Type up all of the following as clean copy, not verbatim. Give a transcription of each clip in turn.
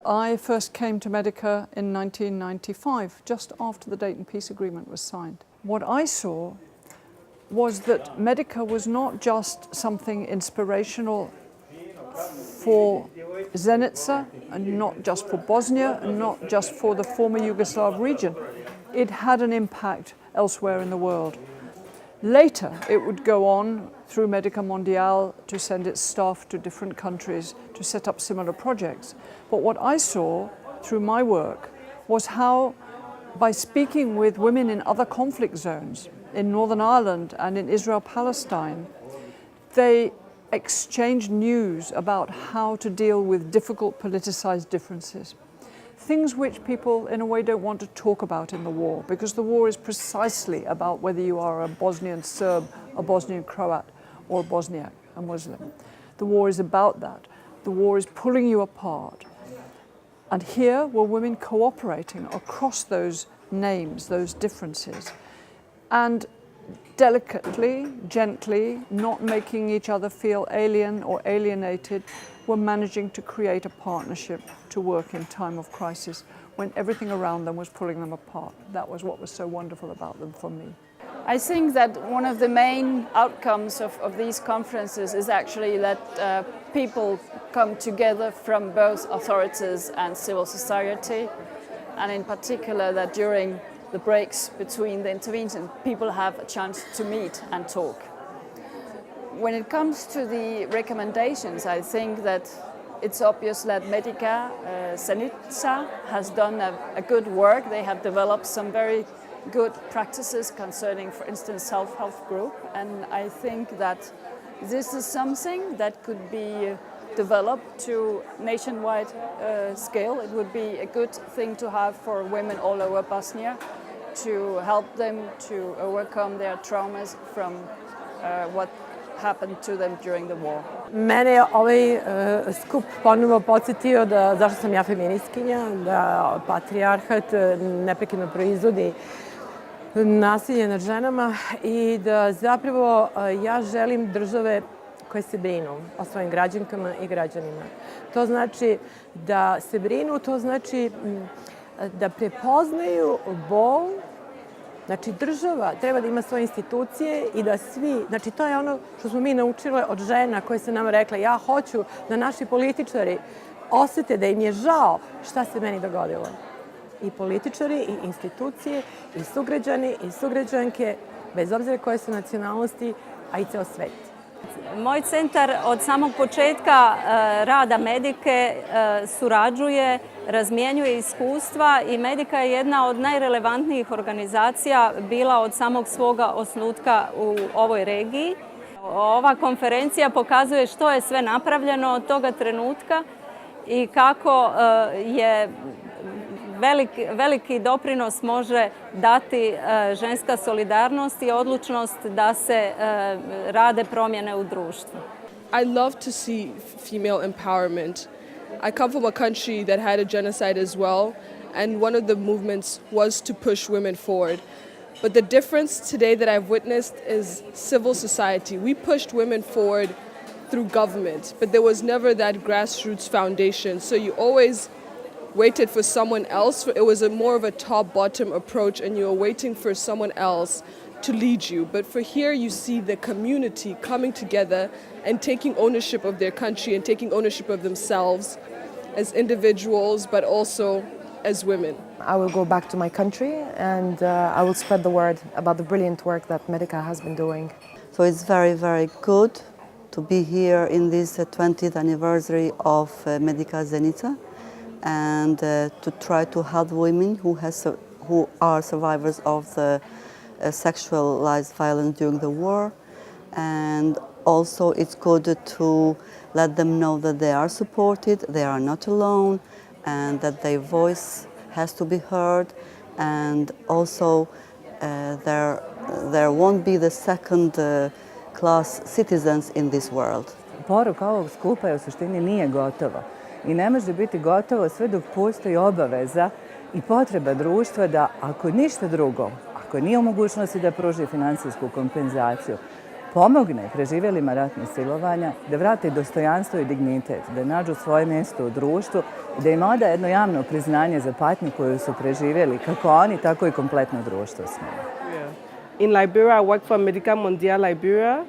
I first came to Medica in 1995, just after the Dayton Peace Agreement was signed. What I saw was that Medica was not just something inspirational for Zenica, and not just for Bosnia, and not just for the former Yugoslav region. It had an impact elsewhere in the world. Later, it would go on through Medica Mondiale to send its staff to different countries to set up similar projects. But what I saw through my work was how, by speaking with women in other conflict zones, in Northern Ireland and in Israel-Palestine, they exchanged news about how to deal with difficult politicized differences. Things which people in a way don't want to talk about in the war, because the war is precisely about whether you are a Bosnian Serb, a Bosnian Croat, or a Bosniak, a Muslim. The war is about that. The war is pulling you apart. And here were women cooperating across those names, those differences, and delicately, gently, not making each other feel alien or alienated, were managing to create a partnership to work in time of crisis when everything around them was pulling them apart. That was what was so wonderful about them for me. I think that one of the main outcomes of these conferences is actually that people come together from both authorities and civil society, and in particular that during the breaks between the interventions, people have a chance to meet and talk. When it comes to the recommendations, I think that it's obvious that Medica Zenica has done a good work. They have developed some very good practices concerning, for instance, self-help group. And I think that this is something that could be developed to nationwide scale. It would be a good thing to have for women all over Bosnia, to help them to overcome their traumas from what happened to them during the war. Mene je ovaj skup ponovo podsjetio da zašto sam ja feministkinja, da patrijarhat neprekidno proizvodi nasilje nad ženama i da zapravo ja želim države koje se brinu o svojim građankama i građanima. To znači da se brinu, to znači da prepoznaju bol. Znači država treba da ima svoje institucije i da svi, znači to je ono što smo mi naučile od žena koje su nam rekle ja hoću da naši političari osjete da im je žao šta se meni dogodilo. I političari, i institucije, i sugrađani, i sugrađanke, bez obzira koje su nacionalnosti, a i ceo svet. Moj centar od samog početka rada Medike surađuje, razmjenjuje iskustva i Medica je jedna od najrelevantnijih organizacija bila od samog svoga osnutka u ovoj regiji. Ova konferencija pokazuje što je sve napravljeno od toga trenutka i kako je veliki doprinos može dati ženska solidarnost i odlučnost da se rade promjene u društvu. I love to see female empowerment. I come from a country that had a genocide as well, and one of the movements was to push women forward. But the difference today that I've witnessed is civil society. We pushed women forward through government, but there was never that grassroots foundation. So you always waited for someone else. It was more of a top-bottom approach, and you were waiting for someone else to lead you. But for here, you see the community coming together and taking ownership of their country and taking ownership of themselves as individuals, but also as women. I will go back to my country and I will spread the word about the brilliant work that Medica has been doing. So it's very, very good to be here in this 20th anniversary of Medica Zenica, and to try to help women who are survivors of the sexualized violence during the war. And also it's good to let them know that they are supported, they are not alone, and that their voice has to be heard, and also there won't be the second-class citizens in this world. Poruka ovog skupa je u suštini nije gotova i ne može biti gotovo sve dok postoji obaveza i potreba društva da, ako ništa drugo, ako nije u mogućnosti da pruži financijsku kompenzaciju, pomogne preživjelima ratnih silovanja da vrate dostojanstvo i dignitet, da nađu svoje mjesto u društvu i da im oda jedno javno priznanje za patnju koju su preživjeli, kako oni, tako i kompletno društvo s njima. In Liberia, I work for Medica Mondiale Liberia,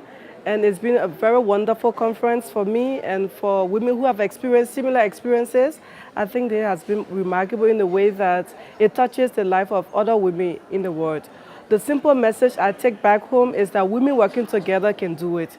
and it's been a very wonderful conference for me and for women who have experienced similar experiences. I think it has been remarkable in the way that it touches the life of other women in the world. The simple message I take back home is that women working together can do it.